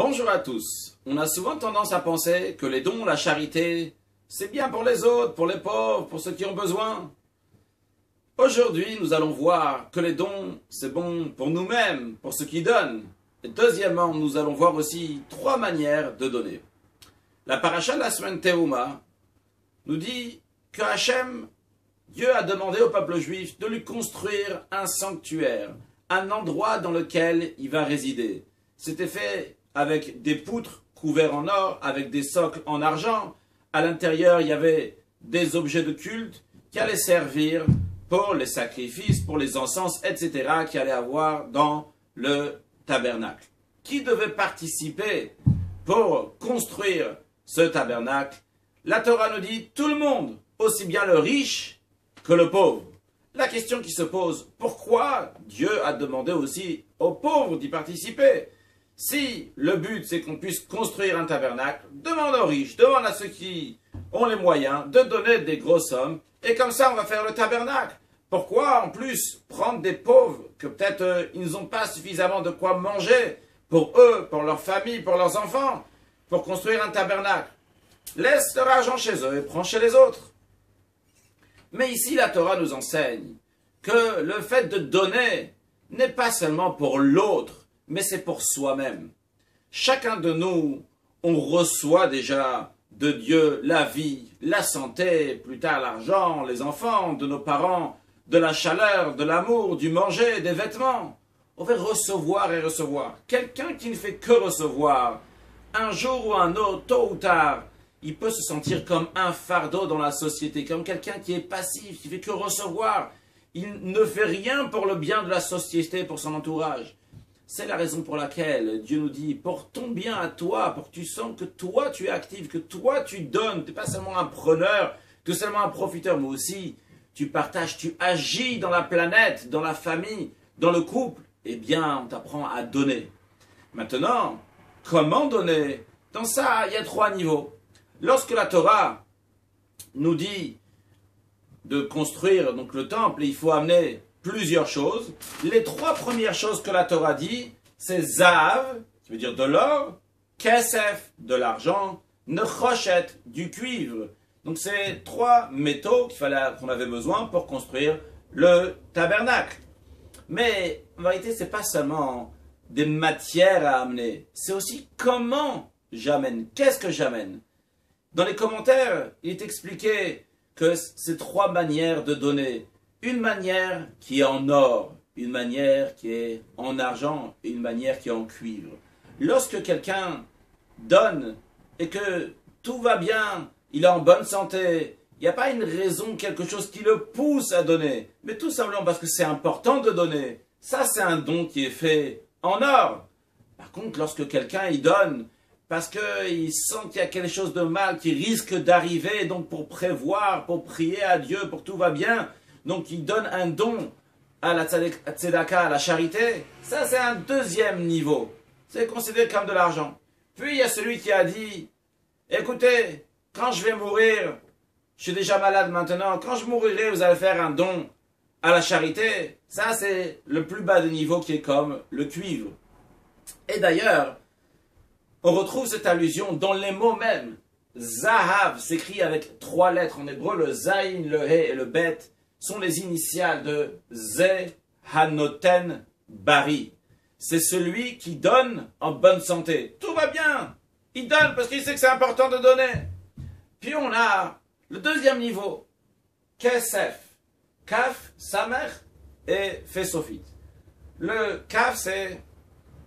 Bonjour à tous. On a souvent tendance à penser que les dons, la charité, c'est bien pour les autres, pour les pauvres, pour ceux qui ont besoin. Aujourd'hui, nous allons voir que les dons, c'est bon pour nous-mêmes, pour ceux qui donnent. Et deuxièmement, nous allons voir aussi trois manières de donner. La paracha de la semaine Théouma nous dit que Hachem, Dieu a demandé au peuple juif de lui construire un sanctuaire, un endroit dans lequel il va résider. C'était fait avec des poutres couverts en or, avec des socles en argent. À l'intérieur, il y avait des objets de culte qui allaient servir pour les sacrifices, pour les encens, etc., qui allaient avoir dans le tabernacle. Qui devait participer pour construire ce tabernacle? La Torah nous dit tout le monde, aussi bien le riche que le pauvre. La question qui se pose, pourquoi Dieu a demandé aussi aux pauvres d'y participer? Si le but c'est qu'on puisse construire un tabernacle, demande aux riches, demande à ceux qui ont les moyens de donner des grosses sommes, et comme ça on va faire le tabernacle. Pourquoi en plus prendre des pauvres que peut-être ils n'ont pas suffisamment de quoi manger pour eux, pour leur famille, pour leurs enfants, pour construire un tabernacle? Laisse leur argent chez eux et prends chez les autres. Mais ici la Torah nous enseigne que le fait de donner n'est pas seulement pour l'autre, mais c'est pour soi-même. Chacun de nous, on reçoit déjà de Dieu la vie, la santé, plus tard l'argent, les enfants, de nos parents, de la chaleur, de l'amour, du manger, des vêtements. On va recevoir et recevoir. Quelqu'un qui ne fait que recevoir, un jour ou un autre, tôt ou tard, il peut se sentir comme un fardeau dans la société, comme quelqu'un qui est passif, qui fait que recevoir. Il ne fait rien pour le bien de la société, pour son entourage. C'est la raison pour laquelle Dieu nous dit, pour ton bien à toi, pour que tu sens que toi tu es actif, que toi tu donnes, tu n'es pas seulement un preneur, tu es seulement un profiteur, mais aussi tu partages, tu agis dans la planète, dans la famille, dans le couple, eh bien on t'apprend à donner. Maintenant, comment donner? Dans ça, il y a trois niveaux. Lorsque la Torah nous dit de construire donc le temple, il faut amener plusieurs choses. Les trois premières choses que la Torah dit, c'est Zahav, qui veut dire de l'or, Kesef, de l'argent, Nechoshet, du cuivre. Donc c'est trois métaux qu'on avait besoin pour construire le tabernacle. Mais en vérité, c'est pas seulement des matières à amener, c'est aussi comment j'amène, qu'est-ce que j'amène. Dans les commentaires, il est expliqué que ces trois manières de donner. Une manière qui est en or, une manière qui est en argent et une manière qui est en cuivre. Lorsque quelqu'un donne et que tout va bien, il est en bonne santé, il n'y a pas une raison, quelque chose qui le pousse à donner, mais tout simplement parce que c'est important de donner. Ça, c'est un don qui est fait en or. Par contre, lorsque quelqu'un il donne parce qu'il sent qu'il y a quelque chose de mal qui risque d'arriver, donc pour prévoir, pour prier à Dieu, pour que tout va bien, donc il donne un don à la tzedaka, à la charité, ça c'est un deuxième niveau. C'est considéré comme de l'argent. Puis il y a celui qui a dit, écoutez, quand je vais mourir, je suis déjà malade maintenant, quand je mourirai, vous allez faire un don à la charité. Ça c'est le plus bas de niveau qui est comme le cuivre. Et d'ailleurs, on retrouve cette allusion dans les mots mêmes. Zahav s'écrit avec trois lettres en hébreu, le Zayin, le He et le Bet sont les initiales de Ze Hanoten Bari. C'est celui qui donne en bonne santé. Tout va bien. Il donne parce qu'il sait que c'est important de donner. Puis on a le deuxième niveau. Kesef. Kaf, Samer et Fesofit. Le Kaf c'est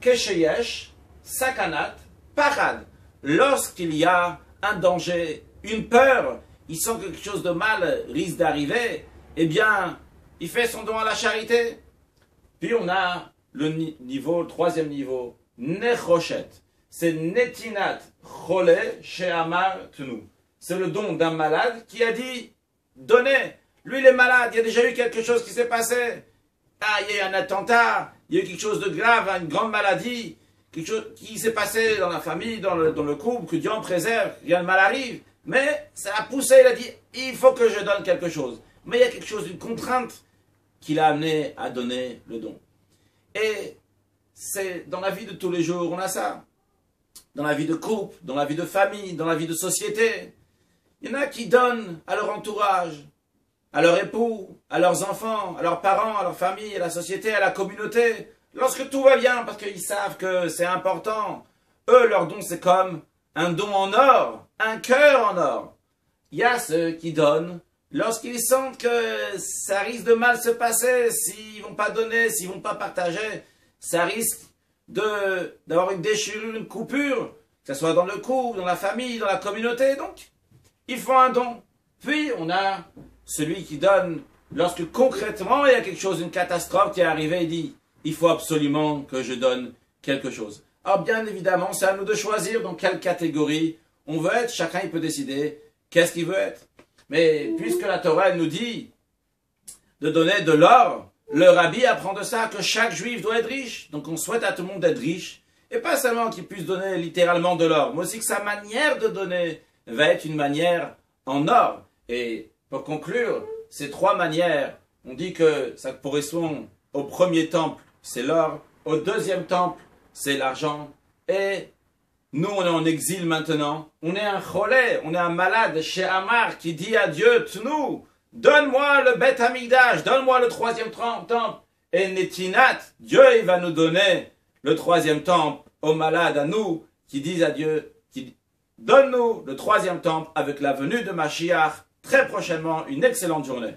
Kesheyesh, Sakanat, Parad. Lorsqu'il y a un danger, une peur, il sent que quelque chose de mal risque d'arriver, eh bien, il fait son don à la charité. Puis on a le troisième niveau, Nechoshet. C'est Netinat Chole Sheamar Tenu. C'est le don d'un malade qui a dit, donnez. Lui, il est malade, il y a déjà eu quelque chose qui s'est passé. Ah, il y a eu un attentat, il y a eu quelque chose de grave, une grande maladie, quelque chose qui s'est passé dans la famille, dans le couple, que Dieu en préserve, rien de mal arrive. Mais ça a poussé, il a dit, il faut que je donne quelque chose. Mais il y a quelque chose, une contrainte qui l'a amené à donner le don. Et c'est dans la vie de tous les jours, on a ça. dans la vie de couple, dans la vie de famille, dans la vie de société. Il y en a qui donnent à leur entourage, à leur époux, à leurs enfants, à leurs parents, à leur famille, à la société, à la communauté, lorsque tout va bien, parce qu'ils savent que c'est important. Eux, leur don, c'est comme un don en or, un cœur en or. Il y a ceux qui donnent lorsqu'ils sentent que ça risque de mal se passer, s'ils vont pas donner, s'ils vont pas partager, ça risque d'avoir une déchirure, une coupure, que ce soit dans le couple, dans la famille, dans la communauté. Donc, ils font un don. Puis, on a celui qui donne lorsque concrètement, il y a quelque chose, une catastrophe qui est arrivée, il dit, il faut absolument que je donne quelque chose. Alors, bien évidemment, c'est à nous de choisir dans quelle catégorie on veut être. Chacun, il peut décider qu'est-ce qu'il veut être. Mais puisque la Torah elle nous dit de donner de l'or, le rabbi apprend de ça que chaque juif doit être riche. Donc on souhaite à tout le monde d'être riche. Et pas seulement qu'il puisse donner littéralement de l'or, mais aussi que sa manière de donner va être une manière en or. Et pour conclure, ces trois manières, on dit que ça correspond au premier temple, c'est l'or. Au deuxième temple, c'est l'argent. Et nous, on est en exil maintenant. On est un cholé, on est un malade chez Amar qui dit à Dieu, Tnou, donne-moi le Beth Hamikdash, donne-moi le troisième temple. Et Netinat, Dieu, il va nous donner le troisième temple aux malades, à nous, qui disent à Dieu, donne-nous le troisième temple avec la venue de Mashiach très prochainement. Une excellente journée.